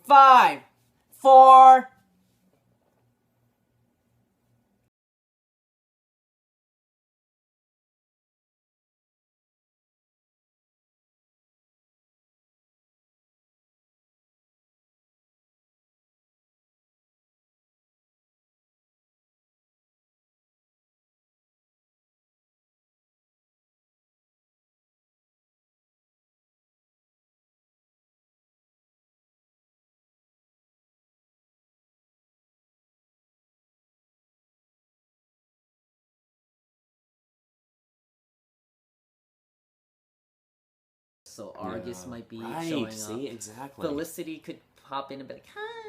5, 4... So Argus might be showing up. See, exactly. Felicity could pop in and be like, hi.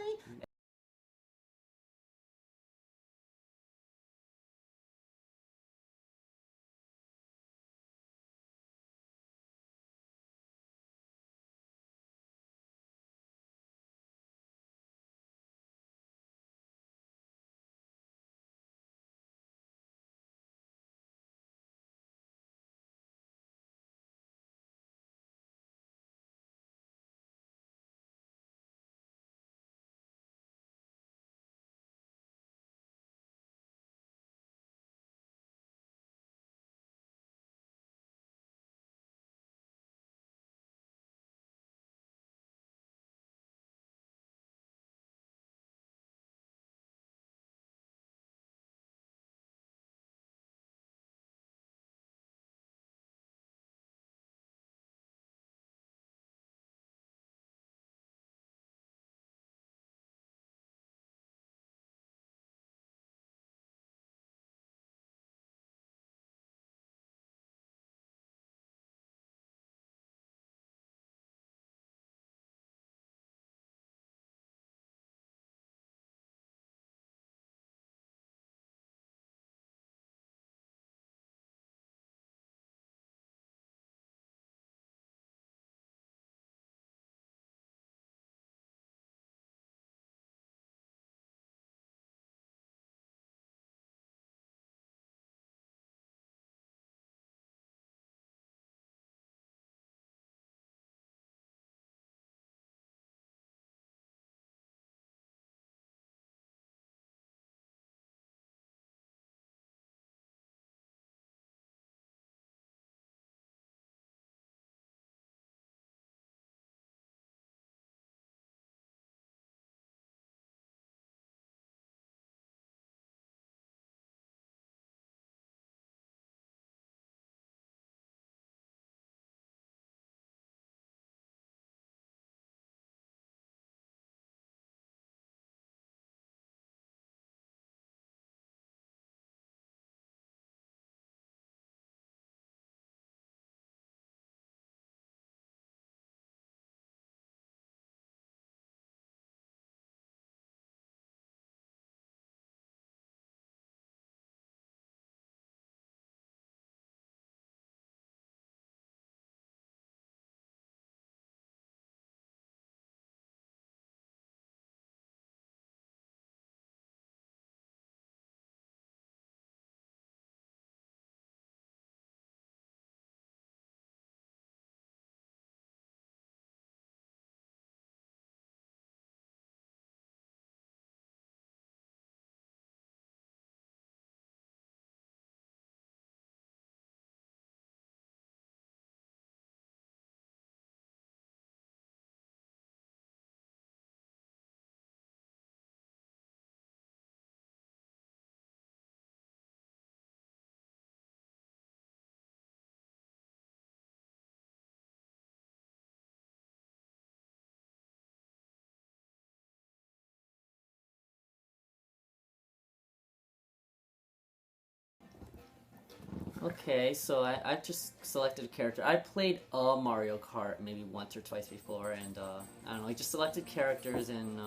Okay, so I've just selected a character. I played a Mario Kart maybe once or twice before, and I don't know, I just selected characters and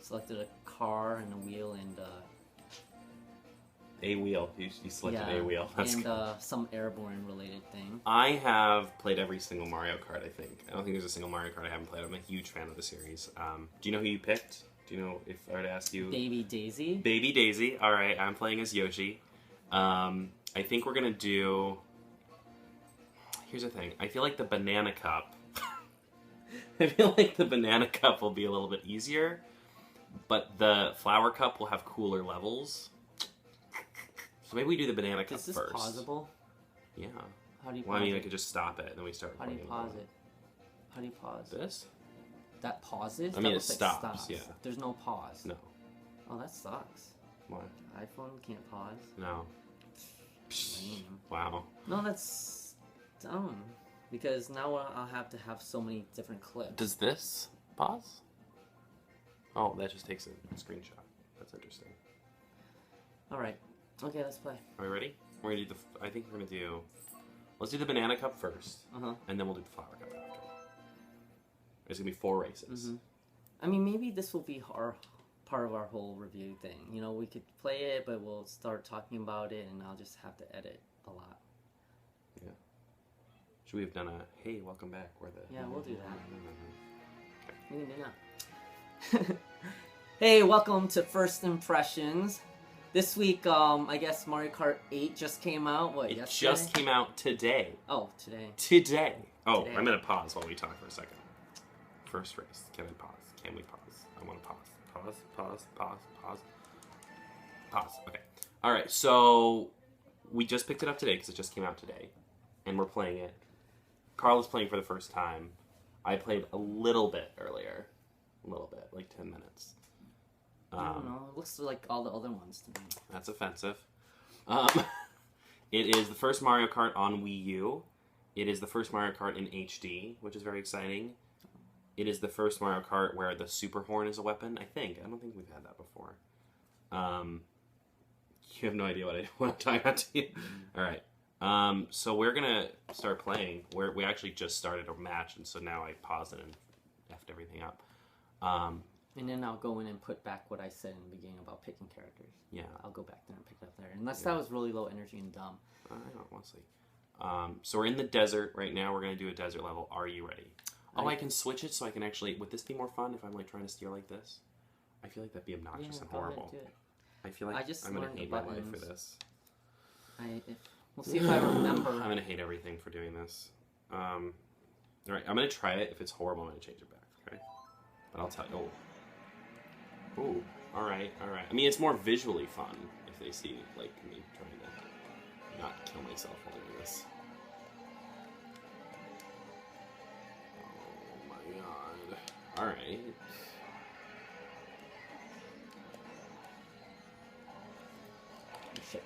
selected a car and a wheel and A wheel. You selected yeah, a wheel. That's and cool. some airborne related thing. I have played every single Mario Kart, I think. I don't think there's a single Mario Kart I haven't played. I'm a huge fan of the series. Do you know who you picked? Do you know if I were to ask you? Baby Daisy. Baby Daisy. All right, I'm playing as Yoshi. I think we're gonna do. Here's the thing. I feel like the banana cup I feel like the banana cup will be a little bit easier, but the flower cup will have cooler levels. So maybe we do the banana cup Is this first. pausable? Yeah. How do you pause Well, I mean, it? I could just stop it, and then we start How do you playing pause along. it? How do you pause? This? That pauses? I mean, that it looks like stops, yeah. There's no pause. No. Oh, that sucks. What? iPhone can't pause. No. Lame. Wow. No, that's dumb. Because now I'll have to have so many different clips. Does this pause? Oh, that just takes a screenshot. That's interesting. Alright. Okay, let's play. Are we ready? We're gonna do the. I think we're gonna do. Let's do the banana cup first, and then we'll do the flower cup after. There's gonna be 4 races. I mean, maybe this will be our part of our whole review thing. You know, we could play it, but we'll start talking about it, and I'll just have to edit a lot. Yeah. Should we have done a hey, welcome back? Where the Yeah, we'll do that. We can do that. Hey, welcome to First Impressions. This week, I guess Mario Kart 8 just came out. What, It yesterday? just came out today. Oh, today. Today. Oh, Today. I'm gonna pause while we talk for a second. First race. Can I pause? Can we pause? I want to pause. Pause. Okay. All right. So we just picked it up today because it just came out today, and we're playing it. Carl is playing for the first time. I played a little bit earlier, like 10 minutes. I don't know. It looks like all the other ones to me. That's offensive. It is the first Mario Kart on Wii U. It is the first Mario Kart in HD, which is very exciting. It is the first Mario Kart where the super horn is a weapon, I think. I don't think we've had that before. You have no idea what I'm talking about, do you? All right. So we're going to start playing. We actually just started a match, and so now I paused it and effed everything up. And then I'll go in and put back what I said in the beginning about picking characters. Yeah. I'll go back there and pick it up there. Unless that was really low energy and dumb. I don't want to see. So we're in the desert right now. We're going to do a desert level. Are you ready? Oh, I can switch it so I can actually... Would this be more fun if I'm like trying to steer like this? I feel like that'd be obnoxious and horrible. Do it. I feel like I'm going to hate my life for this. We'll see if I remember. I'm going to hate everything for doing this. All right, I'm going to try it. If it's horrible, I'm going to change it back, okay? But I'll tell you... Oh. Ooh, all right. I mean, it's more visually fun if they see, like, me trying to not kill myself while doing this. Oh, my God. All right. Shit.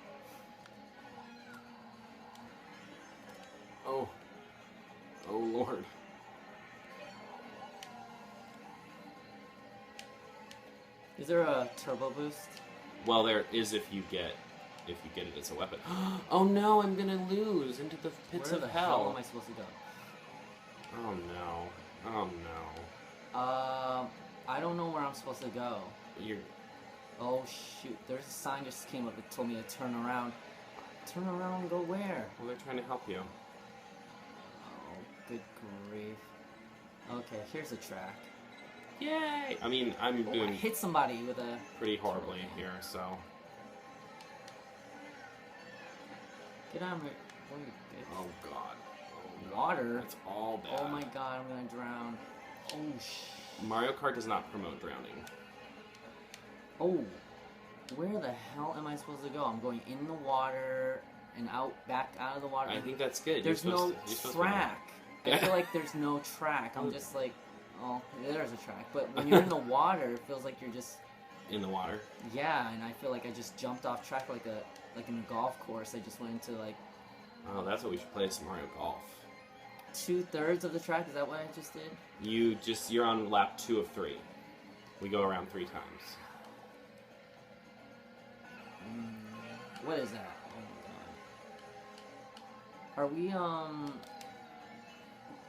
Oh. Oh, Lord. Is there a turbo boost? Well, there is if you get it as a weapon. Oh no, I'm gonna lose into the pits Where of the hell. hell am I supposed to go? Oh no. Oh no. I don't know where I'm supposed to go. You're... Oh shoot, there's a sign just came up that told me to turn around. Turn around and go where? Well, they're trying to help you. Oh, good grief. Okay, here's a track. Yay! I mean, I'm I doing hit somebody with a... pretty horribly here, so... Get out of here. Oh, you bitch. Oh god. Oh, Water? It's all bad. Oh my god, I'm gonna drown. Oh shit. Mario Kart does not promote drowning. Oh. Where the hell am I supposed to go? I'm going in the water and back out of the water. I think that's good. There's no track. Yeah. I feel like there's no track. I'm just like, oh, there's a track. But when you're in the water, it feels like you're just... In the water? Yeah, and I feel like I just jumped off track like in a golf course. I just went into like... Oh, that's what we should play, some Mario Golf. 2/3 of the track? Is that what I just did? You're on lap 2 of 3. We go around 3 times. What is that? Oh my god. Are we,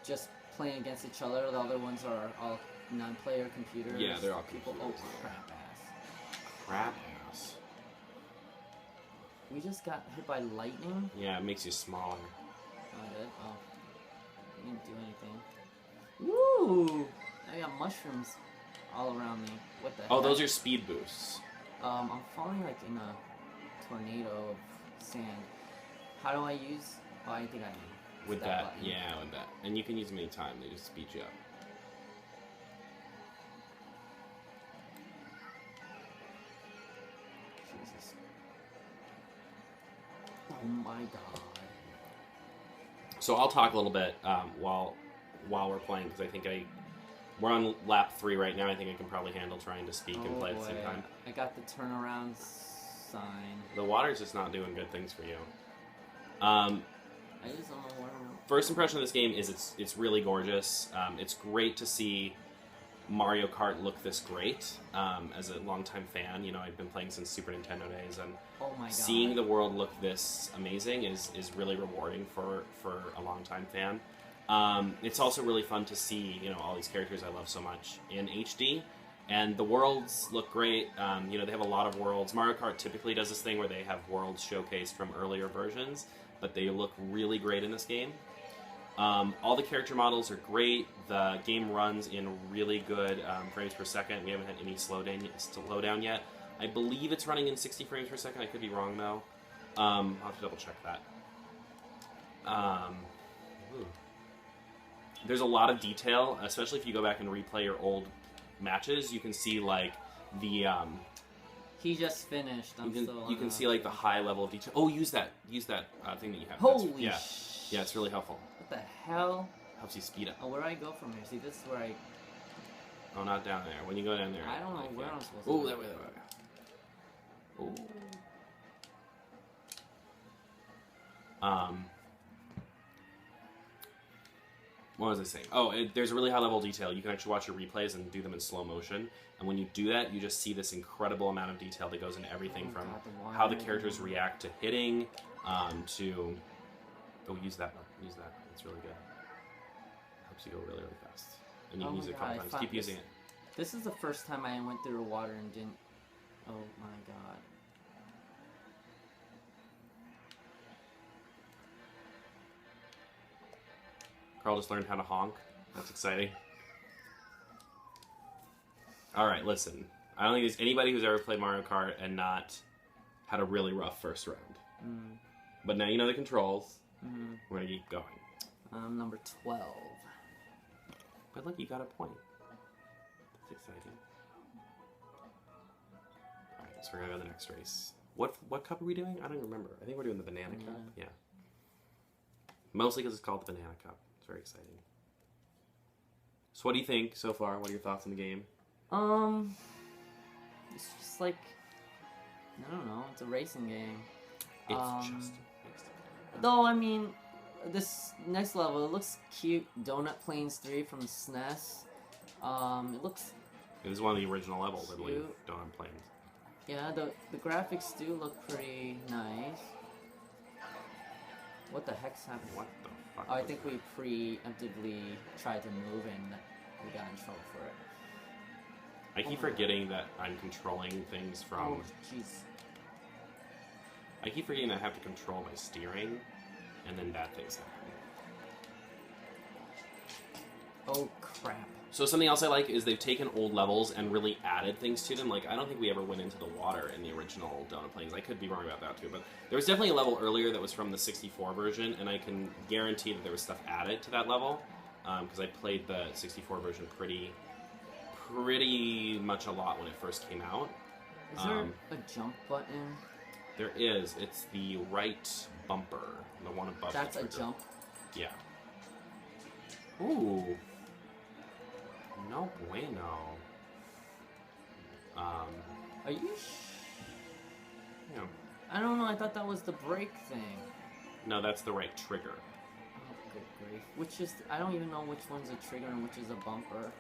just playing against each other? The other ones are all non-player computers? Yeah, they're all people. computers. Oh, crap ass. Crap ass. We just got hit by lightning? Yeah, it makes you smaller. Oh, I did? Oh. I didn't do anything. Woo! I got mushrooms all around me. What the heck? Oh, those are speed boosts. I'm falling like in a tornado of sand. How do I use... Oh, I think I know. With that, button. yeah, with that. And you can use them anytime, they just speed you up. Jesus. Oh my god. So I'll talk a little bit while we're playing, because I think we're on lap 3 right now. I think I can probably handle trying to speak and play at the same time. I got the turnaround sign. The water's just not doing good things for you. I just don't know where I'm... First impression of this game is it's really gorgeous. It's great to see Mario Kart look this great. As a longtime fan, you know, I've been playing since Super Nintendo days, and oh my God. Seeing the world look this amazing is really rewarding for a longtime fan. It's also really fun to see, you know, all these characters I love so much in HD, and the worlds look great. You know, they have a lot of worlds. Mario Kart typically does this thing where they have worlds showcased from earlier versions, but they look really great in this game. All the character models are great. The game runs in really good frames per second. We haven't had any slowdown yet. I believe it's running in 60 frames per second. I could be wrong, though. I'll have to double check that. There's a lot of detail, especially if you go back and replay your old matches. You can see, like, the... He just finished. You can see, like, the high level of detail. Oh, use that thing that you have. Holy yeah, it's really helpful. What the hell? Helps you speed up. Oh, where do I go from here? See, this is where I... Oh, not down there. When you go down there... I don't know where I'm supposed to go. go. Oh, that way. Oh. What was I saying? Oh, there's a really high level of detail. You can actually watch your replays and do them in slow motion. And when you do that, you just see this incredible amount of detail that goes into everything from how the characters react to hitting, to... Oh, use that one. Use that. It's really good. Helps you go really, really fast. And you can use it a couple times. Keep using it. This is the first time I went through the water and didn't... Oh my god. Carl just learned how to honk. That's exciting. Alright, listen. I don't think there's anybody who's ever played Mario Kart and not had a really rough first round. Mm. But now you know the controls. Mm-hmm. We're going to keep going. Number 12. But look, you got a point. That's exciting. Alright, so we're going to go to the next race. What cup are we doing? I don't remember. I think we're doing the Banana Cup. Yeah. Mostly because it's called the Banana Cup. It's very exciting. So what do you think so far? What are your thoughts on the game? It's just like... I don't know. It's a racing game. It's just... Though, I mean, this next level, it looks cute. Donut Plains 3 from SNES. It looks... It was one of the original levels, I believe. Donut Plains. Yeah, the graphics do look pretty nice. What the heck's happening? What the fuck? Oh, I think we preemptively tried to move and we got in trouble for it. I keep forgetting that I'm controlling things from... Oh, jeez. I keep forgetting that I have to control my steering, and then bad things happen. Oh, crap. So something else I like is they've taken old levels and really added things to them. Like, I don't think we ever went into the water in the original Donut Plains. I could be wrong about that too, but there was definitely a level earlier that was from the 64 version, and I can guarantee that there was stuff added to that level, because I played the 64 version pretty much a lot when it first came out. Is there a jump button? There is. It's the right bumper, the one above. That's a jump? Yeah. Ooh. No bueno. Are you Yeah. I don't know, I thought that was the brake thing. No, that's the right trigger. Oh, good grief. Which is... I don't even know which one's a trigger and which is a bumper.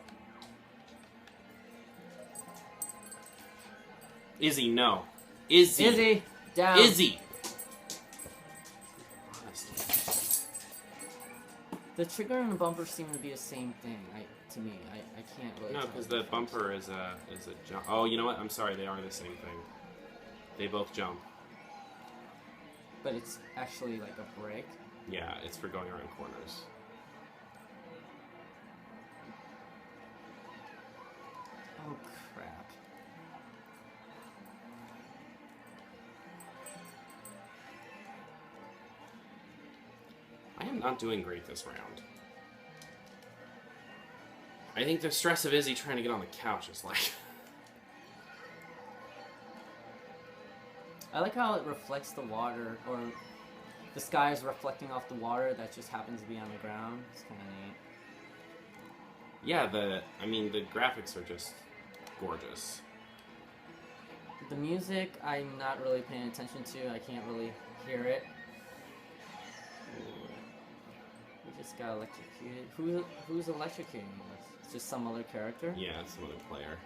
Izzy, no. Izzy. Izzy, down. Izzy. Honestly. The trigger and the bumper seem to be the same thing. To me, I can't really. No, because the bumper is a jump. Oh, you know what? I'm sorry. They are the same thing. They both jump. But it's actually like a brake. Yeah, it's for going around corners. Oh crap! I am not doing great this round. I think the stress of Izzy trying to get on the couch is like... I like how it reflects the water, or the sky is reflecting off the water that just happens to be on the ground. It's kind of neat. Yeah, the graphics are just gorgeous. The music, I'm not really paying attention to. I can't really hear it. We just got electrocuted. Who's electrocuting us? It's just some other character? Yeah, it's some other player.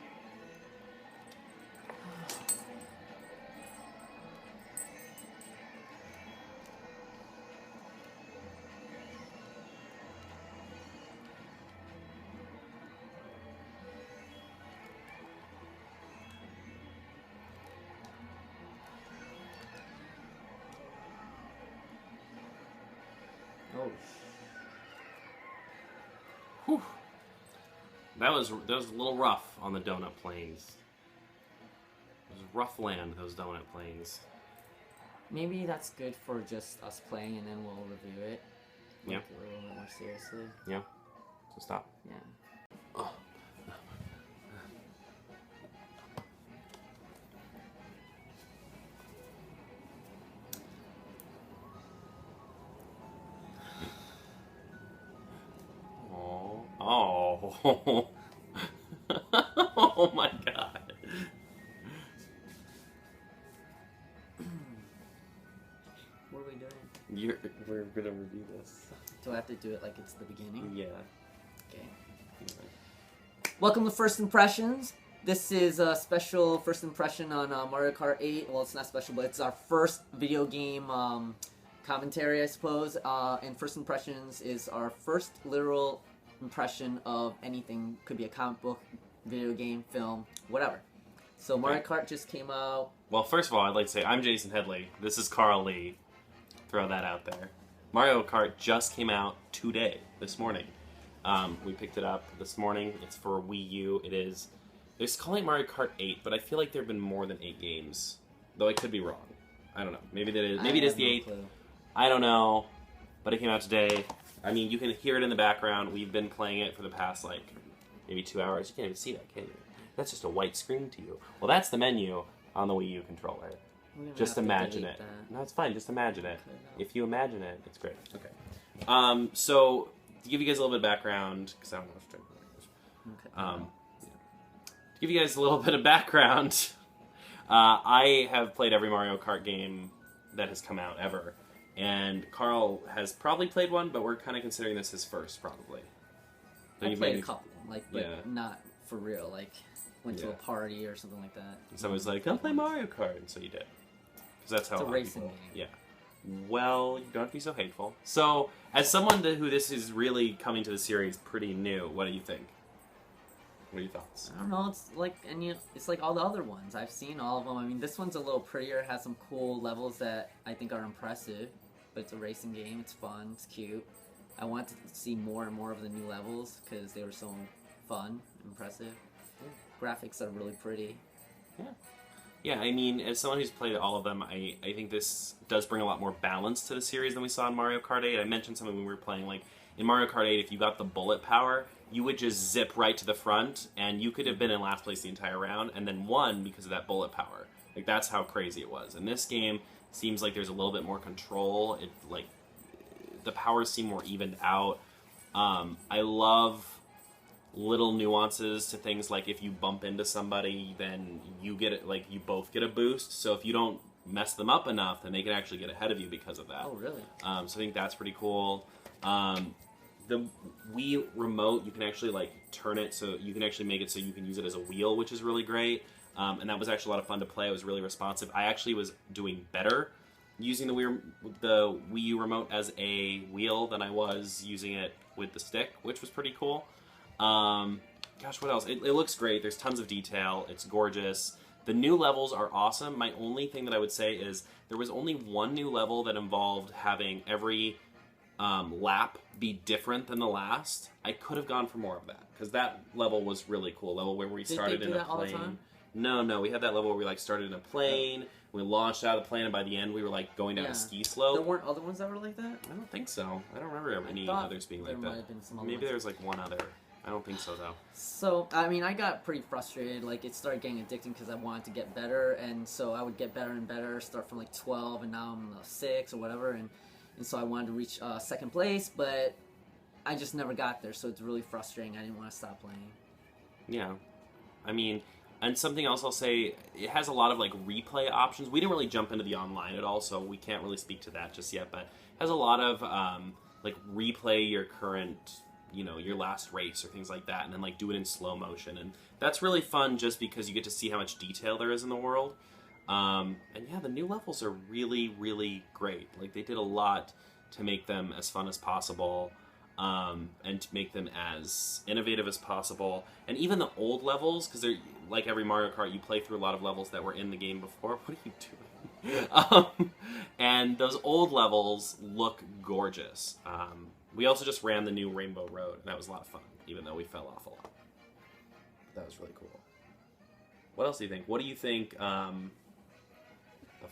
Oh. Whew. That was a little rough on the donut plains. It was rough land, those donut plains. Maybe that's good for just us playing, and then we'll review it. Yeah. Like, a little bit more seriously. Yeah. So stop. Yeah. Oh. Oh. Oh my god. What are we doing? We're gonna review this. Do I have to do it like it's the beginning? Yeah. Okay. Welcome to First Impressions. This is a special first impression on Mario Kart 8. Well, it's not special, but it's our first video game commentary, I suppose. And First Impressions is our first literal impression of anything. Could be a comic book, video game, film, whatever. So Mario Kart just came out. Well, first of all, I'd like to say I'm Jason Headley. This is Carl Lee. Throw that out there. Mario Kart just came out today, this morning. We picked it up this morning. It's for Wii U. They're calling it Mario Kart 8, but I feel like there have been more than 8 games. Though I could be wrong. I don't know. Maybe it is the 8th. Clue. I don't know. But it came out today. I mean, you can hear it in the background. We've been playing it for the past, maybe 2 hours. You can't even see that, can you? That's just a white screen to you. Well, that's the menu on the Wii U controller. Just imagine it. No, it's fine. Just imagine it. If you imagine it, it's great. Okay. So, to give you guys a little bit of background, because I don't know what's trying to to give you guys a little bit of background, I have played every Mario Kart game that has come out ever. And Carl has probably played one, but we're kind of considering this his first, probably. So I played a couple, but not for real. Went to a party or something like that. And someone's like, "I'll play Mario Kart," and so you did, because that's how it's a racing game. Yeah. Well, you don't have to be so hateful. So, as someone who this is really coming to the series pretty new, what do you think? What are your thoughts? I don't know. It's like all the other ones. I've seen all of them. I mean, this one's a little prettier. It has some cool levels that I think are impressive. But it's a racing game. It's fun. It's cute. I want to see more and more of the new levels because they were so fun, impressive. Yeah. Graphics are really pretty. Yeah. Yeah, I mean, as someone who's played all of them, I think this does bring a lot more balance to the series than we saw in Mario Kart 8. I mentioned something when we were playing, in Mario Kart 8, if you got the bullet power, you would just zip right to the front, and you could have been in last place the entire round, and then won because of that bullet power. That's how crazy it was. In this game, seems like there's a little bit more control. The powers seem more evened out. I love little nuances to things like if you bump into somebody, then you get it. You both get a boost. So if you don't mess them up enough, then they can actually get ahead of you because of that. Oh, really? So I think that's pretty cool. The Wii remote, you can actually turn it so you can actually make it so you can use it as a wheel, which is really great. And that was actually a lot of fun to play. It was really responsive. I actually was doing better using the Wii U remote as a wheel than I was using it with the stick, which was pretty cool. Gosh, what else? It looks great. There's tons of detail. It's gorgeous. The new levels are awesome. My only thing that I would say is there was only one new level that involved having every lap be different than the last. I could have gone for more of that because that level was really cool. A level where we started in a plane. All the time? No, we had that level where we started in a plane. We launched out of the plane, and by the end we were going down a ski slope. There weren't other ones that were like that? I don't think so. I don't remember any others being like that. Might have been some other Maybe ones. there's one other. I don't think so, though. So, I mean, I got pretty frustrated. Like, it started getting addicting because I wanted to get better, and so I would get better and better, start from, like, 12, and now I'm 6 or whatever, and so I wanted to reach second place, but I just never got there, so it's really frustrating. I didn't want to stop playing. Yeah. I mean, and something else I'll say, it has a lot of, like, replay options. We didn't really jump into the online at all, so we can't really speak to that just yet, but it has a lot of, like, replay your current, you know, your last race or things like that, and then, like, do it in slow motion. And that's really fun just because you get to see how much detail there is in the world. And yeah, the new levels are really, really great. Like, they did a lot to make them as fun as possible, and to make them as innovative as possible. And even the old levels, because they're like every Mario Kart, you play through a lot of levels that were in the game before. What are you doing? And those old levels look gorgeous. We also just ran the new Rainbow Road, and that was a lot of fun, even though we fell off a lot. That was really cool. What else do you think? What do you think of,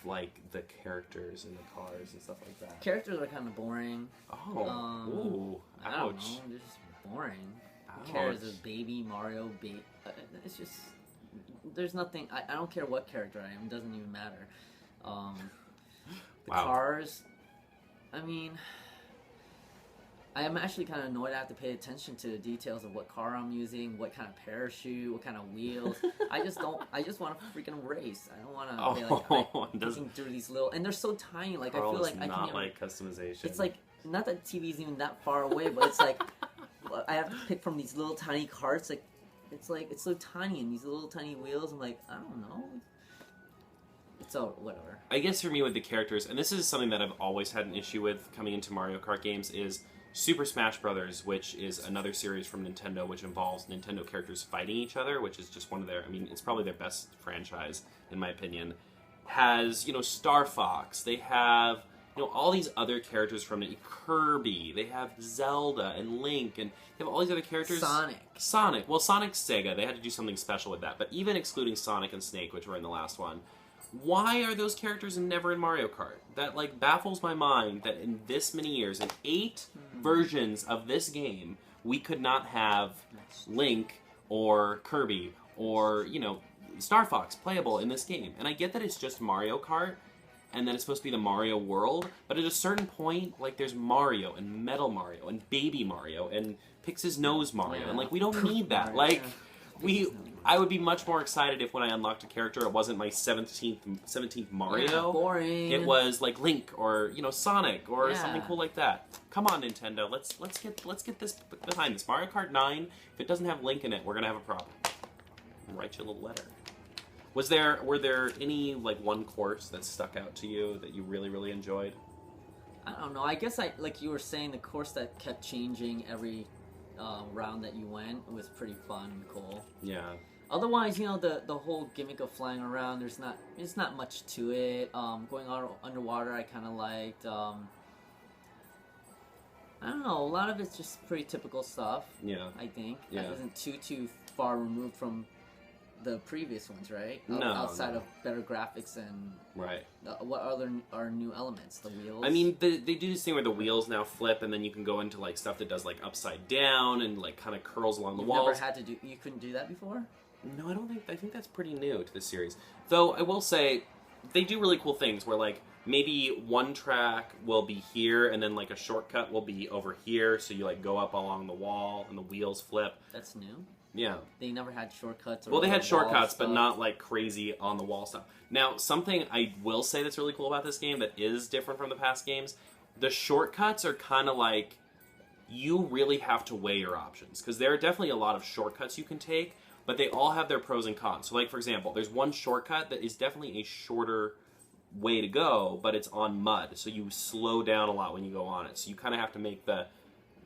like, the characters and the cars and stuff like that? Characters are kind of boring. Oh, ooh, I ouch. don't know, they're just boring. Who cares if Baby Mario, it's just, there's nothing, I don't care what character I am, it doesn't even matter. The cars, I mean, I am actually kind of annoyed I have to pay attention to the details of what car I'm using, what kind of parachute, what kind of wheels. I just want to freaking race. I don't want to be looking through these little, and they're so tiny. Like, Carl, I feel like I not can't like customization. It's like, not that TV's even that far away, but it's like, I have to pick from these little tiny carts. Like, it's so tiny, and these little tiny wheels. I'm like, I don't know. So, whatever. I guess for me with the characters, and this is something that I've always had an issue with coming into Mario Kart games, is Super Smash Brothers, which is another series from Nintendo, which involves Nintendo characters fighting each other, which is just one of their, I mean, it's probably their best franchise, in my opinion, has, you know, Star Fox, they have, you know, all these other characters from Kirby, they have Zelda and Link, and they have all these other characters. Sonic. Well, Sonic's Sega, they had to do something special with that, but even excluding Sonic and Snake, which were in the last one, why are those characters never in Mario Kart? That, like, baffles my mind that in this many years, in 8 versions of this game, we could not have Link or Kirby or, you know, Star Fox playable in this game. And I get that it's just Mario Kart and that it's supposed to be the Mario world, but at a certain point, like, there's Mario and Metal Mario and Baby Mario and Pix's Nose Mario, and, like, we don't need that. Like, I would be much more excited if when I unlocked a character, it wasn't my 17th Mario. Yeah, boring. It was like Link or, you know, Sonic or something cool like that. Come on, Nintendo, let's get this behind this. Mario Kart 9, if it doesn't have Link in it, we're gonna have a problem. I'll write you a little letter. Were there any, like, one course that stuck out to you that you really, really enjoyed? I don't know. I guess like you were saying, the course that kept changing every round that you went was pretty fun and cool. Yeah. Otherwise, you know, the whole gimmick of flying around, there's not much to it. Going underwater, I kind of liked. I don't know. A lot of it's just pretty typical stuff. Yeah. I think. Yeah. That wasn't too far removed from the previous ones, right? No. Outside of better graphics and right. What other are new elements? The wheels. I mean, they do this thing where the wheels now flip, and then you can go into, like, stuff that does, like, upside down and, like, kind of curls along the walls. You couldn't do that before? No, I think that's pretty new to the series. Though I will say, they do really cool things where, like, maybe one track will be here, and then, like, a shortcut will be over here, so you, like, go up along the wall and the wheels flip. That's new. Yeah. They never had shortcuts. Well, they had shortcuts, but not, like, crazy on the wall stuff. Now, something I will say that's really cool about this game that is different from the past games, the shortcuts are kind of like, you really have to weigh your options, because there are definitely a lot of shortcuts you can take, but they all have their pros and cons. So, like, for example, there's one shortcut that is definitely a shorter way to go, but it's on mud, so you slow down a lot when you go on it. So you kind of have to make the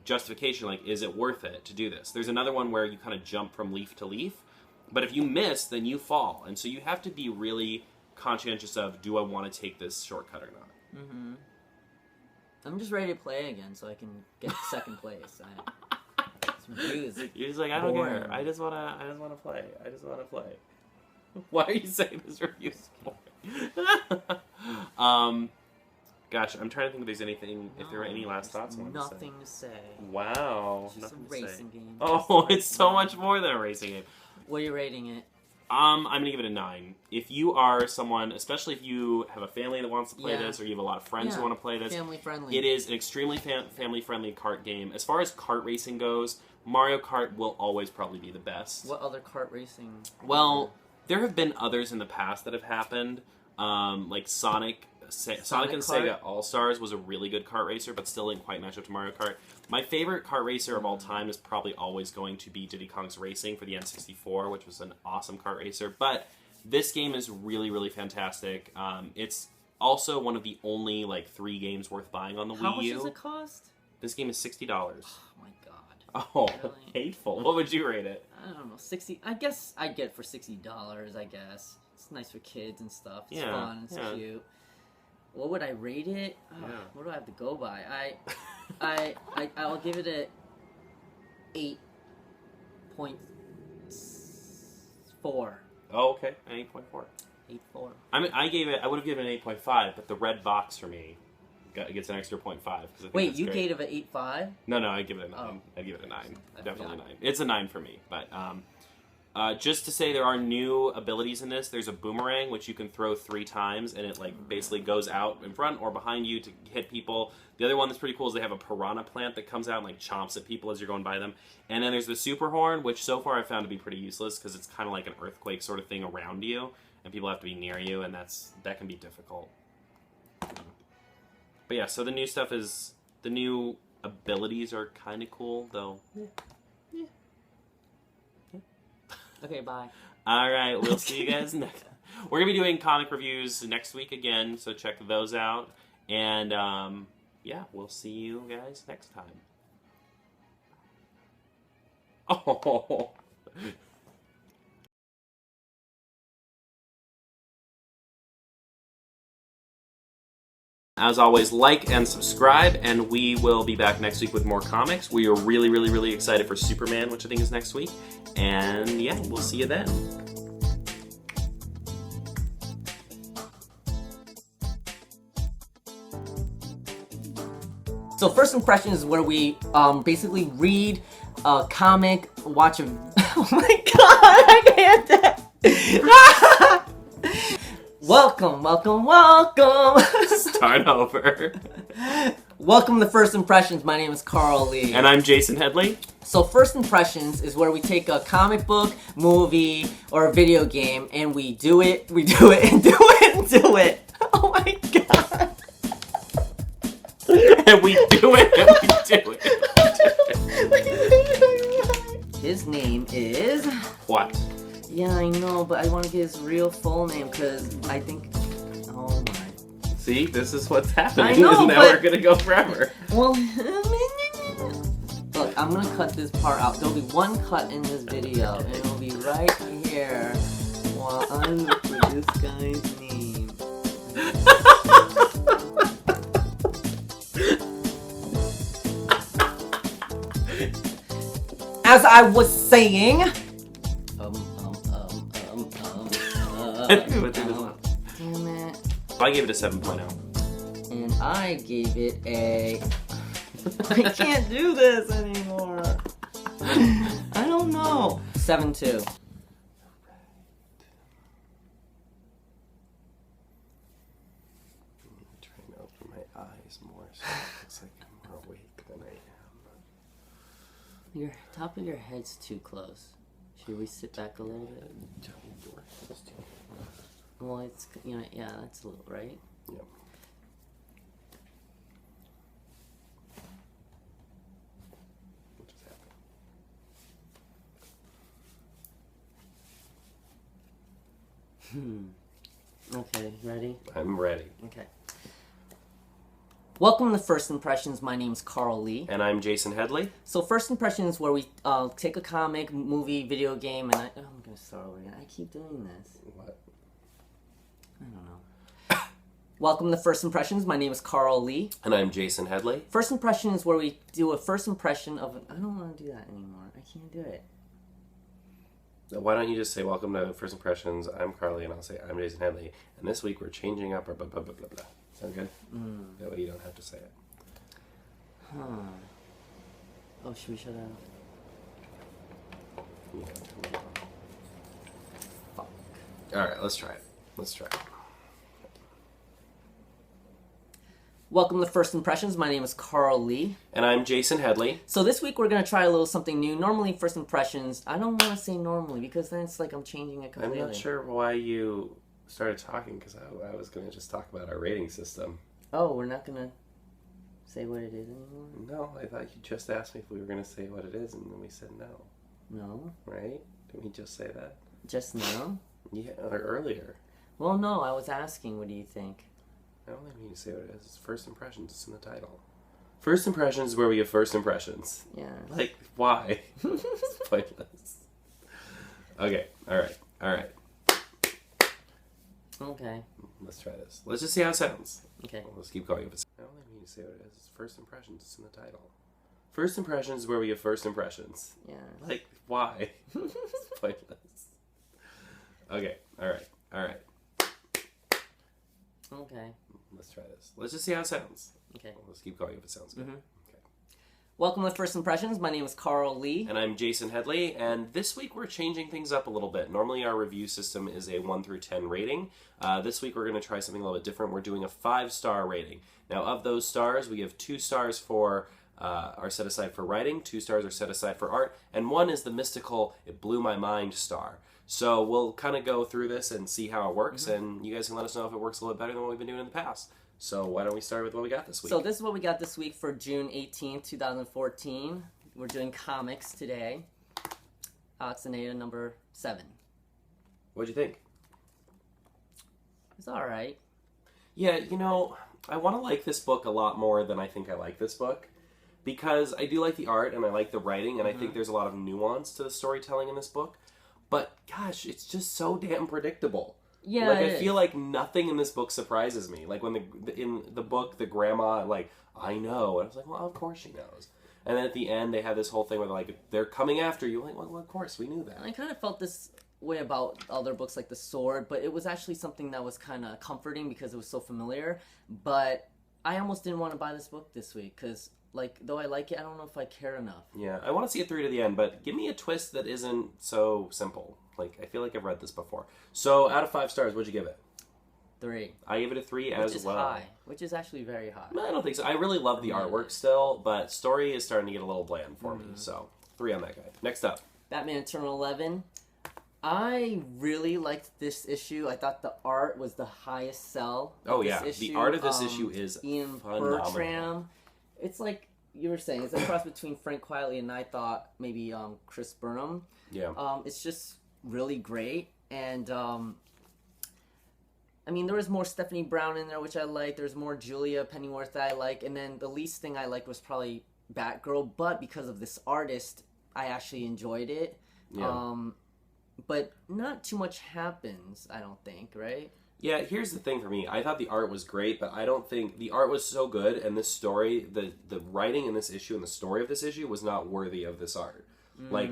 justification, like, is it worth it to do this? There's another one where you kind of jump from leaf to leaf, but if you miss, then you fall. And so you have to be really conscientious of, do I want to take this shortcut or not? Mm-hmm. I'm just ready to play again so I can get second place. You're just like, I don't care. I just wanna play. I just wanna play. Why are you saying this review's boring? Gotcha. I'm trying to think if there's anything, if there are any last thoughts I wanted to say. Nothing to say. Wow. It's just Nothing a to say. racing game. Oh, it's so much more than a racing game. What are you rating it? I'm gonna give it a 9. If you are someone, especially if you have a family that wants to play this, or you have a lot of friends who want to play this, family friendly. it is an extremely family friendly kart game. As far as kart racing goes, Mario Kart will always probably be the best. What other kart racing? Well, there have been others in the past that have happened, like Sonic and Sega All Stars was a really good kart racer, but still didn't quite match up to Mario Kart. My favorite kart racer of all time is probably always going to be Diddy Kong's Racing for the N64, which was an awesome kart racer. But this game is really, really fantastic. It's also one of the only 3 games worth buying on the Wii U. How much does it cost? This game is $60. Oh my god. Oh, really? Hateful. What would you rate it? I don't know, 60. I guess I'd get it for $60. I guess it's nice for kids and stuff. It's fun. It's cute. What would I rate it? What do I have to go by? I'll give it a 8.4. Oh, okay, an 8.4. 8.4. I mean, I would have given it an 8.5, but the red box for me gets an extra 0.5. Wait, you gave it an 8.5? No, I'd give it a 9. Oh. I'd give it a 9. Definitely a 9. It's a 9 for me, but just to say there are new abilities in this. There's a boomerang, which you can throw 3 times, and it basically goes out in front or behind you to hit people. The other one that's pretty cool is they have a piranha plant that comes out and chomps at people as you're going by them. And then there's the super horn, which so far I've found to be pretty useless because it's kind of like an earthquake sort of thing around you, and people have to be near you, and that can be difficult. But yeah, so the new stuff is the new abilities are kind of cool, though. Yeah. Okay, bye. All right, we'll see you guys next. We're gonna be doing comic reviews next week again, so check those out. And yeah, we'll see you guys next time. Oh. As always, like and subscribe, and we will be back next week with more comics. We are really, really, really excited for Superman, which I think is next week. And yeah, we'll see you then. So first impression is where we basically read a comic, watch a... Oh my god, I can't... Welcome. Start over. Welcome to First Impressions. My name is Carl Lee. And I'm Jason Headley. So First Impressions is where we take a comic book, movie, or a video game, and we do it, and do it. Oh my god. And we do it, and we do it. His name is... What? Yeah, I know, but I want to get his real full name, because I think... Oh my... See, this is what's happening. I know, now but... we're gonna go forever. Well... Look, I'm gonna cut this part out. There'll be one cut in this video, and it'll be right here while I look for this guy's name. As I was saying... Damn it. I gave it a 7.0. And I gave it a... I can't do this anymore. I don't know. 7.2. Trying to open my eyes more so it looks like I'm more awake than I am. Your top of your head's too close. Should we sit back a little bit? Well, it's, yeah, that's a little, right? Yep. What just happened? Okay, ready? I'm ready. Okay. Welcome to First Impressions. My name's Carl Lee. And I'm Jason Headley. So First Impressions is where we take a comic, movie, video game, and I'm going to start over again. I keep doing this. What? I don't know. Welcome to First Impressions. My name is Carl Lee. And I'm Jason Headley. First Impression is where we do a first impression of... I don't want to do that anymore. I can't do it. Why don't you just say, welcome to First Impressions, I'm Carly, and I'll say, I'm Jason Headley, and this week we're changing up our blah, blah, blah, blah, blah. Sound good? That way you don't have to say it. Huh. Oh, should we shut it off? Yeah. Fuck. Alright, let's try it. Let's try it. Welcome to First Impressions. My name is Carl Lee. And I'm Jason Headley. So this week we're going to try a little something new. Normally, First Impressions, I don't want to say normally because then it's like I'm changing it completely. I'm not sure why you started talking because I was going to just talk about our rating system. Oh, we're not going to say what it is anymore? No, I thought you just asked me if we were going to say what it is, and then we said no. No. Right? Didn't we just say that? Just now? Yeah, or earlier. Well, no, I was asking, what do you think? I don't think we need to say what it is. It's First Impressions. It's in the title. First Impressions is where we give first impressions. Yeah. Like, why? It's pointless. Okay, alright. Okay. Let's try this. Let's just see how it sounds. Okay. Well, let's keep going. If it's, I don't think we need to say what it is. It's First Impressions. It's in the title. First Impressions is where we give first impressions. Yeah. Like, why? It's pointless. Okay, alright. Okay. Let's try this. Let's just see how it sounds. Okay. Well, let's keep going if it sounds good. Okay. Welcome to First Impressions. My name is Carl Lee. And I'm Jason Headley, and this week we're changing things up a little bit. Normally our review system is a 1 through 10 rating. This week we're going to try something a little bit different. We're doing a 5-star rating. Now, of those stars, we have 2 stars are set aside for writing, 2 stars are set aside for art, and 1 is the mystical, it blew my mind star. So we'll kind of go through this and see how it works, and you guys can let us know if it works a little bit better than what we've been doing in the past. So why don't we start with what we got this week? So this is what we got this week for June 18th, 2014. We're doing comics today. Oxenada number 7. What'd you think? It's alright. Yeah, you know, I want to like this book a lot more than I think I like this book. Because I do like the art and I like the writing, and I think there's a lot of nuance to the storytelling in this book. But gosh, it's just so damn predictable. Yeah, like I feel like nothing in this book surprises me. Like when in the book, the grandma I know, and I was like, well, of course she knows. And then at the end, they have this whole thing where they're coming after you. Like, well, of course we knew that. And I kind of felt this way about other books like The Sword, but it was actually something that was kind of comforting because it was so familiar. But I almost didn't want to buy this book this week because, though I like it, I don't know if I care enough. Yeah, I want to see it through to the end, but give me a twist that isn't so simple. I feel like I've read this before. So, out of 5 stars, what'd you give it? 3. I gave it a 3 as well. Which is high. Which is actually very high. No, I don't think so. I really love the artwork still, but story is starting to get a little bland for me. So, 3 on that guy. Next up. Batman Eternal 11. I really liked this issue. I thought the art was the highest sell. Oh, yeah. This issue. The art of this issue is Ian phenomenal. Bertram. It's like you were saying, it's a cross between Frank Quitely and I thought maybe Chris Burnham. Yeah. It's just really great. And I mean, there was more Stephanie Brown in there, which I liked. There's more Julia Pennyworth that I like. And then the least thing I liked was probably Batgirl. But because of this artist, I actually enjoyed it. Yeah. But not too much happens, I don't think, right? Yeah, here's the thing for me. I thought the art was great, but I don't think the art was so good, and this story, the writing in this issue and the story of this issue was not worthy of this art.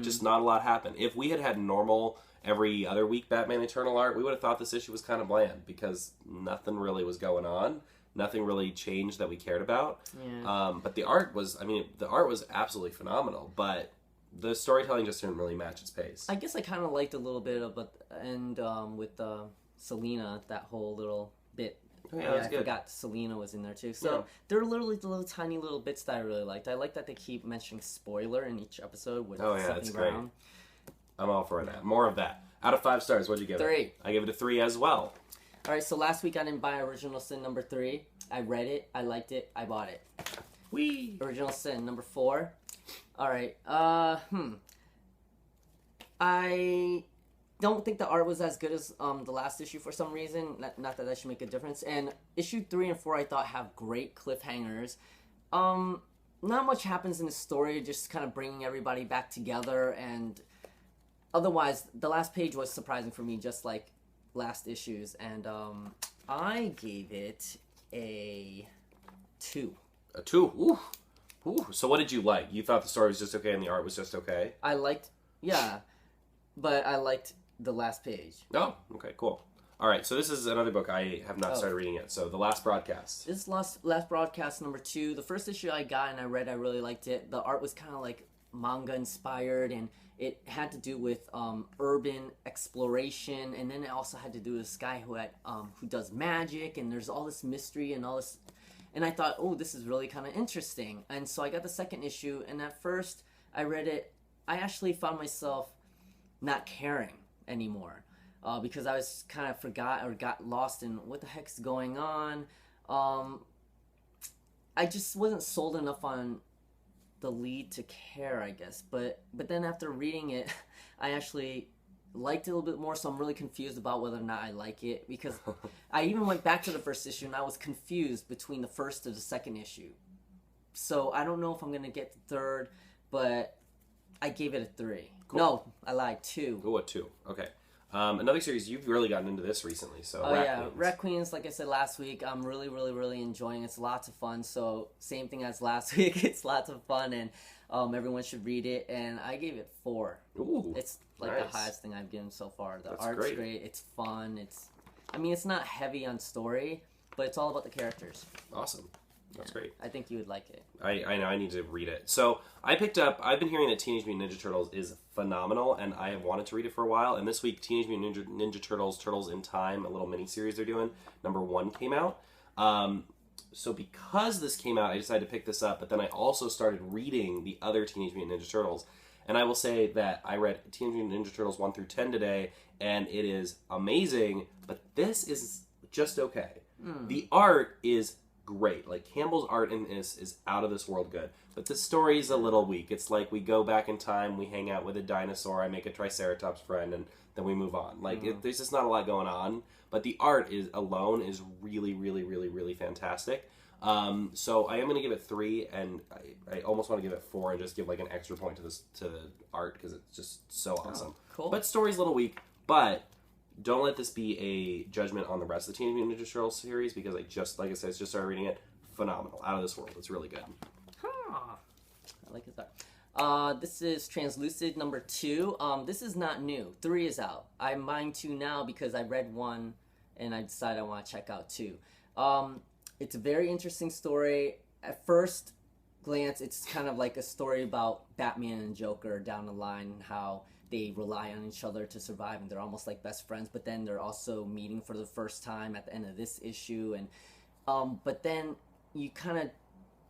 Just not a lot happened. If we had normal every other week Batman Eternal art, we would have thought this issue was kind of bland because nothing really was going on. Nothing really changed that we cared about. Yeah. But the art was absolutely phenomenal, but the storytelling just didn't really match its pace. I guess I kind of liked a little bit of with Selena, that whole little bit. Oh, yeah, that's I good. forgot Selena was in there too. So there are literally the little tiny little bits that I really liked. I like that they keep mentioning spoiler in each episode with that's Stephanie great. Brown. I'm all for that. More of that. Out of 5 stars, what'd you give it? 3. I gave it a 3 as well. All right, so last week I didn't buy Original Sin number 3. I read it, I liked it, I bought it. Whee! Original Sin number 4. All right. I don't think the art was as good as the last issue for some reason. Not that should make a difference. And issue 3 and 4 I thought have great cliffhangers. Not much happens in the story, just kind of bringing everybody back together. And otherwise, the last page was surprising for me, just like last issues. And I gave it a 2. A 2. Ooh. Ooh. So what did you like? You thought the story was just okay and the art was just okay? I liked, yeah, but I liked the last page. Oh, okay, cool. All right, so this is another book I have not started reading yet. So The Last Broadcast. This last broadcast number 2. The first issue I got and I read, I really liked it. The art was kind of like manga inspired, and it had to do with urban exploration, and then it also had to do with this guy who does magic, and there's all this mystery and all this. And I thought, oh, this is really kind of interesting. And so I got the second issue, and at first I read it, I actually found myself not caring anymore. Because I was kind of got lost in what the heck's going on. I just wasn't sold enough on the lead to care, I guess. But then after reading it, I actually liked it a little bit more, so I'm really confused about whether or not I like it. Because I even went back to the first issue, and I was confused between the first and the second issue. So I don't know if I'm going to get the third, but I gave it a 3. Cool. No, I lied, 2. Oh, a 2. Okay. Another series, you've really gotten into this recently, so Queens. Rat Queens, like I said last week, I'm really, really, really enjoying it. It's lots of fun, so same thing as last week, it's lots of fun, and everyone should read it, and I gave it 4. Ooh, it's like nice. The highest thing I've given so far. The That's art's great, it's fun, it's not heavy on story, but it's all about the characters. Awesome. That's great. I think you would like it. I know I need to read it. So I've been hearing that Teenage Mutant Ninja Turtles is phenomenal, and I have wanted to read it for a while. And this week, Teenage Mutant Ninja Turtles, Turtles in Time, a little mini-series they're doing, number 1 came out. So because this came out, I decided to pick this up, but then I also started reading the other Teenage Mutant Ninja Turtles. And I will say that I read Teenage Mutant Ninja Turtles 1 through 10 today, and it is amazing, but this is just okay. The art is great. Like, Campbell's art in this is out of this world good. But the story is a little weak. It's like we go back in time, we hang out with a dinosaur, I make a Triceratops friend, and then we move on. Like, there's just not a lot going on. But the art alone is really, really, really, really fantastic. So I am going to give it 3, and I almost want to give it 4 and just give like an extra point to the art because it's just so awesome. Cool. But story's a little weak, but don't let this be a judgment on the rest of the Teenage Mutant Ninja Turtles series because like I said, just started reading it. Phenomenal. Out of this world. It's really good. I like his art. This is Translucid number 2. This is not new. 3 is out. I'm buying 2 now because I read 1 and I decided I want to check out 2. It's a very interesting story. At first glance, it's kind of like a story about Batman and Joker down the line and how they rely on each other to survive, and they're almost like best friends, but then they're also meeting for the first time at the end of this issue. And but then you kind of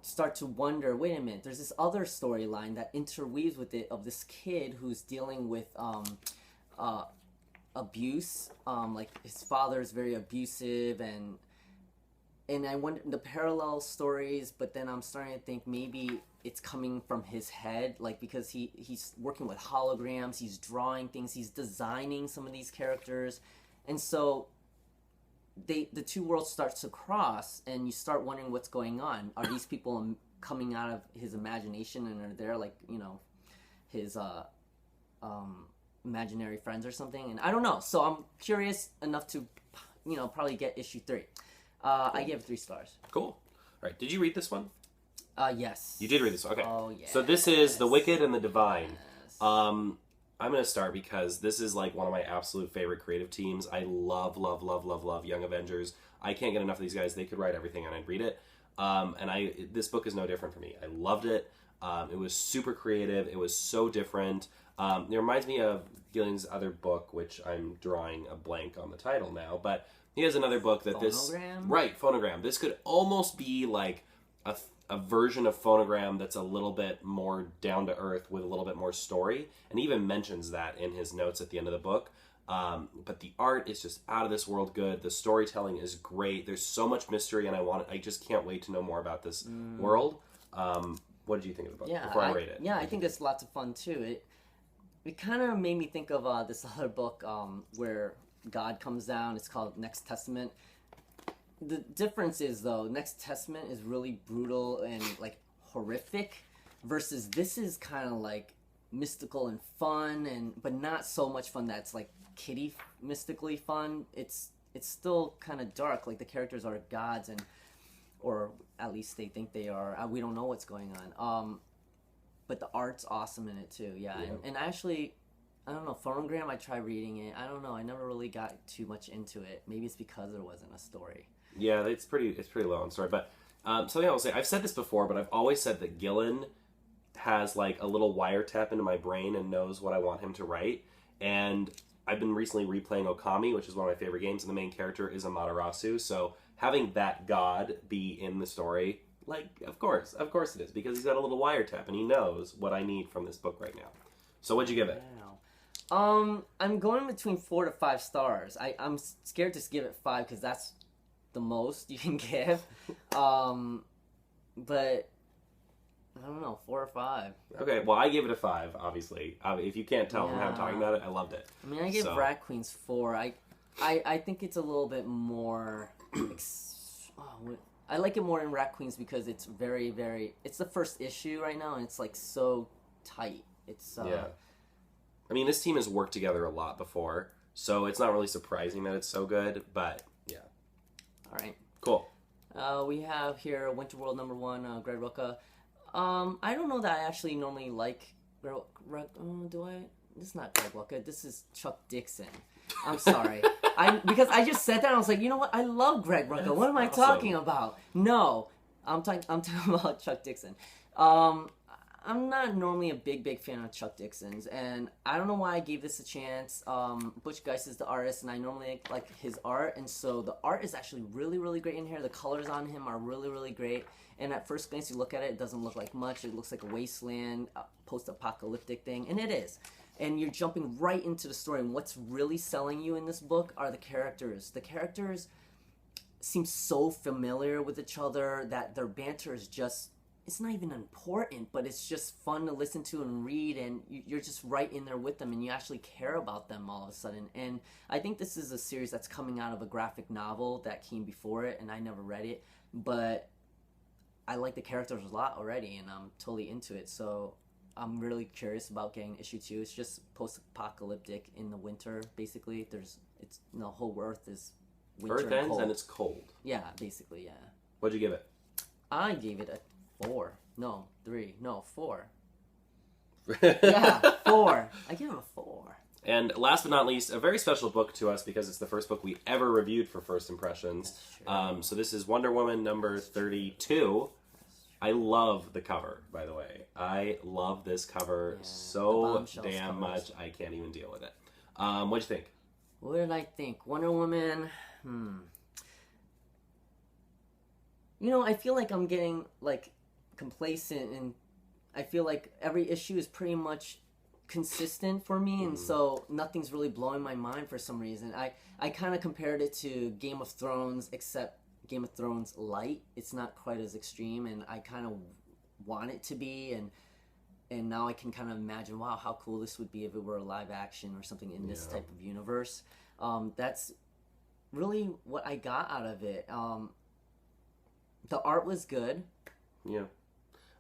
start to wonder, wait a minute, there's this other storyline that interweaves with it of this kid who's dealing with abuse. Like, his father is very abusive, and I wonder the parallel stories, but then I'm starting to think maybe it's coming from his head, like, because he's working with holograms, he's drawing things, he's designing some of these characters, and so the two worlds start to cross, and you start wondering what's going on. Are these people coming out of his imagination and are there, like, you know, his imaginary friends or something? And I don't know, so I'm curious enough to, you know, probably get issue 3. I gave it 3 stars. Cool. All right. Did you read this one? Yes. You did read this one. Okay. Oh, yeah. So this is The Wicked and the Divine. Yes. I'm going to start because this is like one of my absolute favorite creative teams. I love, love, love, love, love Young Avengers. I can't get enough of these guys. They could write everything and I'd read it. This book is no different for me. I loved it. It was super creative. It was so different. It reminds me of Gillian's other book, which I'm drawing a blank on the title now, but he has another book that Phonogram. This could almost be like a version of Phonogram that's a little bit more down to earth with a little bit more story, and he even mentions that in his notes at the end of the book. But the art is just out of this world good. The storytelling is great. There's so much mystery, and I just can't wait to know more about this world. What did you think of the book before I rate it? Yeah, I think it's lots of fun too. It kind of made me think of this other book where God comes down. It's called Next Testament. The difference is, though, Next Testament is really brutal and like horrific, versus this is kind of like mystical and fun, but not so much fun that's like kiddie mystically fun. It's still kind of dark. Like, the characters are gods, or at least they think they are. We don't know what's going on. But the art's awesome in it too. Yeah. And actually, I don't know, Phonogram, I tried reading it. I don't know, I never really got too much into it. Maybe it's because there wasn't a story. Yeah, it's pretty low on story. But something I will say, I've said this before, but I've always said that Gillen has like a little wiretap into my brain and knows what I want him to write. And I've been recently replaying Okami, which is one of my favorite games, and the main character is Amaterasu. So having that god be in the story, like, of course it is, because he's got a little wiretap and he knows what I need from this book right now. So what'd you give it? Wow. I'm going between 4 to 5 stars. I'm scared to give it 5 because that's the most you can give. But I don't know, 4 or 5. Okay, well, I gave it a 5, obviously. If you can't tell from how I'm talking about it, I loved it. I mean, I gave Rat Queens 4. I think it's a little bit more... I like it more in Rat Queens because it's very, very... It's the first issue right now, and it's, like, so tight. It's, Yeah. I mean, this team has worked together a lot before, so it's not really surprising that it's so good, but, yeah. All right. Cool. We have here Winter World #1, Greg Rucka. I don't know that I actually normally like do I? This is not Greg Rucka. This is Chuck Dixon. I'm sorry. Because I just said that and I was like, you know what? I love Greg Rucka. What am I talking about? No, I'm talking about Chuck Dixon. I'm not normally a big fan of Chuck Dixon's, and I don't know why I gave this a chance. Butch Geist is the artist, and I normally like his art, and so the art is actually really, really great in here. The colors on him are really, really great, and at first glance you look at it, it doesn't look like much. It looks like a wasteland, post-apocalyptic thing, and it is. And you're jumping right into the story, and what's really selling you in this book are the characters. The characters seem so familiar with each other that their banter is just... It's not even important, but it's just fun to listen to and read, and you're just right in there with them, and you actually care about them all of a sudden. And I think this is a series that's coming out of a graphic novel that came before it, and I never read it, but I like the characters a lot already, and I'm totally into it, so I'm really curious about getting issue 2. It's just post-apocalyptic in the winter, basically. The whole Earth is winter Earth ends and it's cold. Yeah, basically, yeah. What'd you give it? I gave it a 4. No, 3. No, 4. Yeah, 4. I give him a 4. And last but not least, a very special book to us because it's the first book we ever reviewed for First Impressions. So this is Wonder Woman number 32. I love the cover, by the way. I love this cover so damn much, I can't even deal with it. What'd you think? What did I think? Wonder Woman, You know, I feel like I'm getting, like, complacent, and I feel like every issue is pretty much consistent for me, and so nothing's really blowing my mind for some reason. I kind of compared it to Game of Thrones, except Game of Thrones light. It's not quite as extreme, and I kind of want it to be, and now I can kind of imagine, wow, how cool this would be if it were a live action or something in this type of universe. That's really what I got out of it. The art was good. Yeah.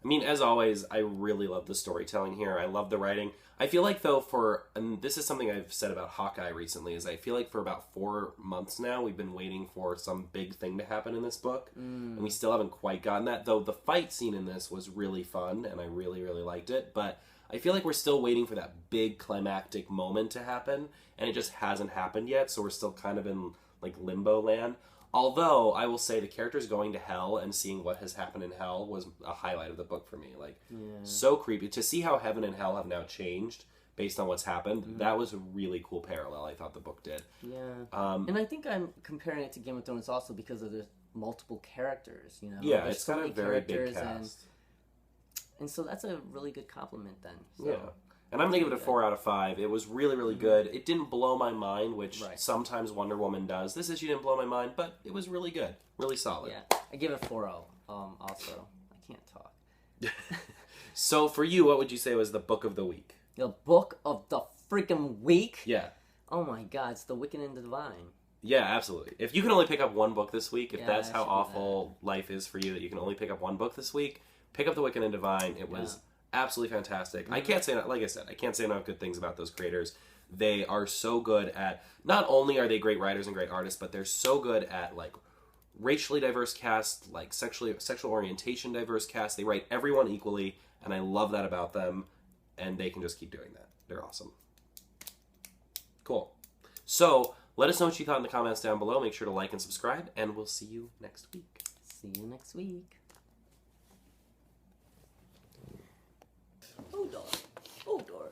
I mean, as always, I really love the storytelling here. I love the writing. I feel like, though, and this is something I've said about Hawkeye recently, is I feel like for about 4 months now, we've been waiting for some big thing to happen in this book, and we still haven't quite gotten that, though the fight scene in this was really fun, and I really, really liked it, but I feel like we're still waiting for that big climactic moment to happen, and it just hasn't happened yet, so we're still kind of in, like, limbo land. Although, I will say the characters going to hell and seeing what has happened in hell was a highlight of the book for me. Like, so creepy. To see how heaven and hell have now changed based on what's happened, that was a really cool parallel I thought the book did. Yeah. And I think I'm comparing it to Game of Thrones also because of the multiple characters, you know? Yeah, There's it's got a very big cast. And so that's a really good compliment then. So. Yeah. And I'm going to give it a 4 out of 5. It was really, really good. It didn't blow my mind, which sometimes Wonder Woman does. This issue didn't blow my mind, but it was really good. Really solid. Yeah. I give it a 4-0 also. I can't talk. So for you, what would you say was the book of the week? The book of the freaking week? Yeah. Oh my god, it's The Wicked and the Divine. Yeah, absolutely. If you can only pick up one book this week, if that's how awful life is for you, that you can only pick up one book this week, pick up The Wicked and Divine. It was absolutely fantastic. I can't say, like I said, I can't say enough good things about those creators. They are so good at, not only are they great writers and great artists, but they're so good at, like, racially diverse cast, like sexual orientation diverse cast. They write everyone equally, and I love that about them, and they can just keep doing that. They're awesome. Cool. So, let us know what you thought in the comments down below. Make sure to like and subscribe, and we'll see you next week. See you next week. Oh, door. Oh, door.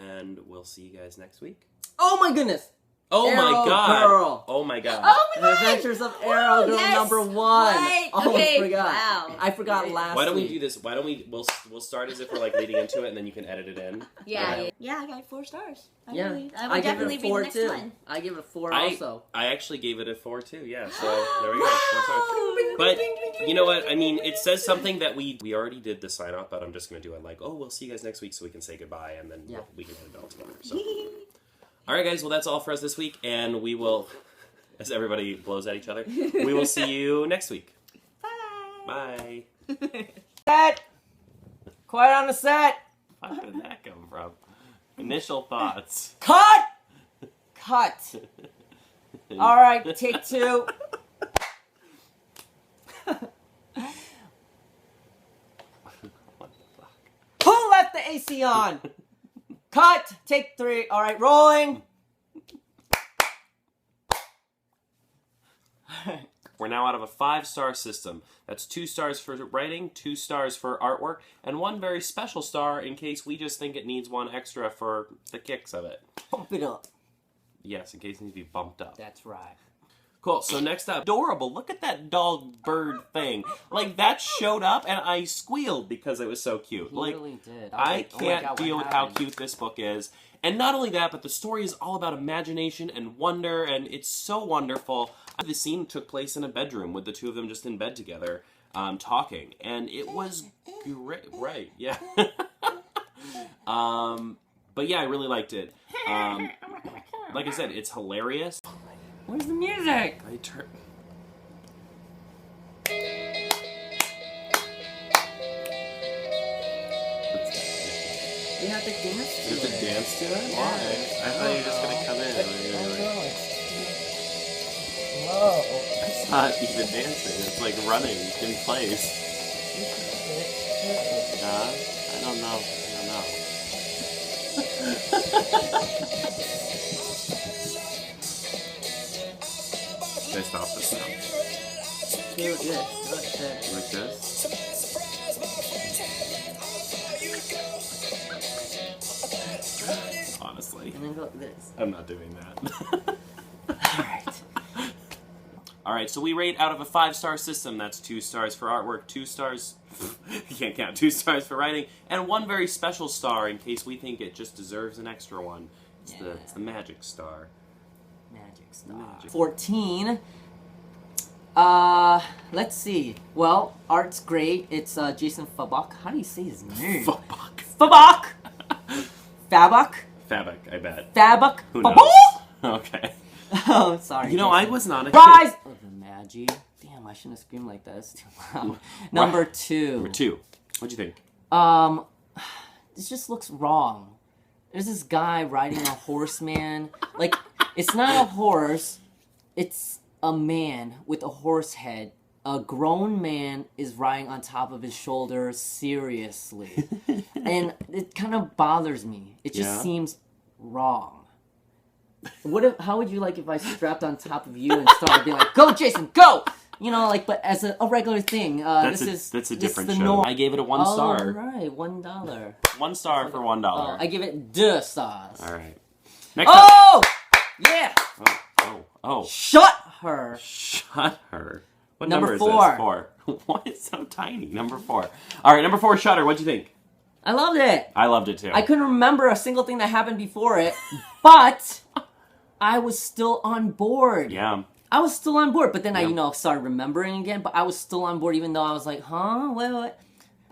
And we'll see you guys next week. Oh, my goodness. Oh Arrow my god! Girl. Oh my god! Oh my The god! Adventures of Arrow Girl yes! #1. Right. Almost Okay, forgot. wow. I forgot last Why don't we week. do this? Why don't we'll start as if we're like leading into it, and then you can edit it in. Yeah, I got 4 stars. I Yeah, would I give definitely it a be 4 the next too. one. I give it a 4 also. I actually gave it a 4 too. Yeah, so there we go. 4 stars. But you know what? I mean, it says something that we already did the sign off, but I'm just gonna do it like, oh, we'll see you guys next week, so we can say goodbye, and then we can edit it all together. So, all right, guys. Well, that's all for us this week, and we will, as everybody blows at each other, we will see you next week. Bye. Bye. Set. Quiet on the set. Where did that come from? Initial thoughts. Cut. Cut. All right, take 2. Who left the AC on? Cut. Take 3. All right, rolling. We're now out of a 5-star system. That's 2 stars for writing, 2 stars for artwork, and 1 very special star in case we just think it needs 1 extra for the kicks of it. Pump it up. Yes, in case it needs to be bumped up. That's right. Cool, so next up, adorable. Look at that dog bird thing. Like, that showed up and I squealed because it was so cute. He Like, really did. I was like, oh my can't God, what deal with how happened? cute this book is. And not only that, but the story is all about imagination and wonder, and it's so wonderful. The scene took place in a bedroom with the 2 of them just in bed together, talking, and it was great. Right, yeah. But yeah, I really liked it. Like I said, it's hilarious. Where's the music? I turn. You have to dance to You have to dance to it? Why? I thought you were just gonna come in. Whoa. It's not even dancing. It's like running in place. I don't know. Should I stop this now? Do this. Like this? Honestly, And then go like this. I'm not doing that. Alright. Alright, so we rate out of a 5-star system. That's 2 stars for artwork, 2 stars... you can't count. 2 stars for writing, and 1 very special star in case we think it just deserves an extra one. It's the magic star. Magic star. Magic. 14. Let's see. Well, art's great. It's Jason Fabok. How do you say his name? Fabok. Fabok! Fabok? Fabok, I bet. Fabok? Who Fabok? knows? Okay. Oh, sorry. You know, Jason. I was not a Rise of the Magi. Damn, I shouldn't have screamed like that. It's too loud. Number 2. Number 2. What'd you think? This just looks wrong. There's this guy riding a horse, man. Like, it's not a horse. It's a man with a horse head. A grown man is riding on top of his shoulder seriously. And it kind of bothers me. It just seems wrong. How would you like if I strapped on top of you and started being like, go, Jason, go! You know, like, but as a regular thing. That's a different the show. norm. I gave it a 1 star. All right, $1. 1 star for $1. Oh, I give it 2 stars. All right. Next up. Oh! Yeah! Oh. Shut her! Shut her. What Number number is 4. this? 4. Why is it so tiny? Number 4. All right, number 4, Shut Her. What'd you think? I loved it. I loved it too. I couldn't remember a single thing that happened before it, but I was still on board. Yeah. I was still on board, but then I, started remembering again, but I was still on board even though I was like, huh? What?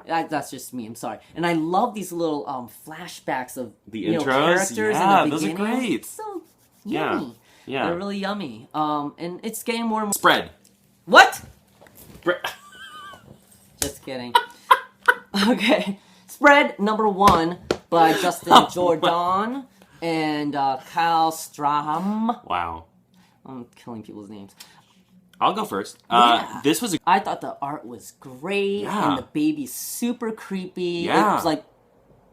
That's just me, I'm sorry. And I love these little flashbacks of The intros, characters yeah, in the those are beginning. great. It's so yummy. Yeah. They're really yummy. And it's getting more and more... Spread. What? Just kidding. Okay. Spread number 1 by Justin Jordan and Kyle Strahm. Wow. I'm killing people's names. I'll go first. Yeah. This was I thought the art was great, Yeah. and the baby's super creepy. Yeah. It was like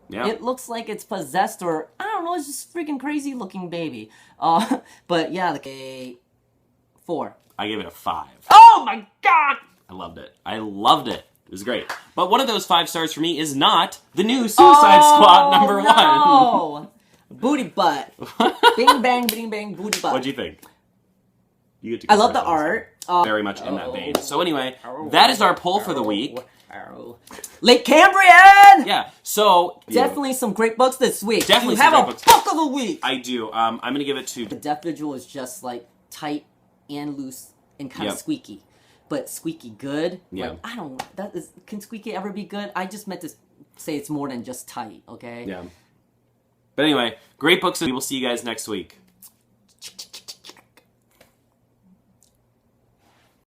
Yeah. It looks like it's possessed, or I don't know. It's just freaking crazy looking baby. But yeah, a 4. I gave it a 5. Oh my god! I loved it. I loved it. It was great. But one of those 5 stars for me is not the new Suicide Squad number 1. No! Booty butt. Bing bang, bing bang, booty butt. What'd you think? You get to I go love the first on this art. one. Very much in that vein. So anyway, that is our poll for the week. Lake Cambrian! Yeah. So Definitely some great books this week. Definitely you some have great a books. book of the week. I do. I'm gonna give it to. The Death Vigil is just like tight and loose and kind of Yep. squeaky, but squeaky good. Yeah. Like, I don't. Can squeaky ever be good? I just meant to say it's more than just tight. Okay. Yeah. But anyway, great books. We will see you guys next week.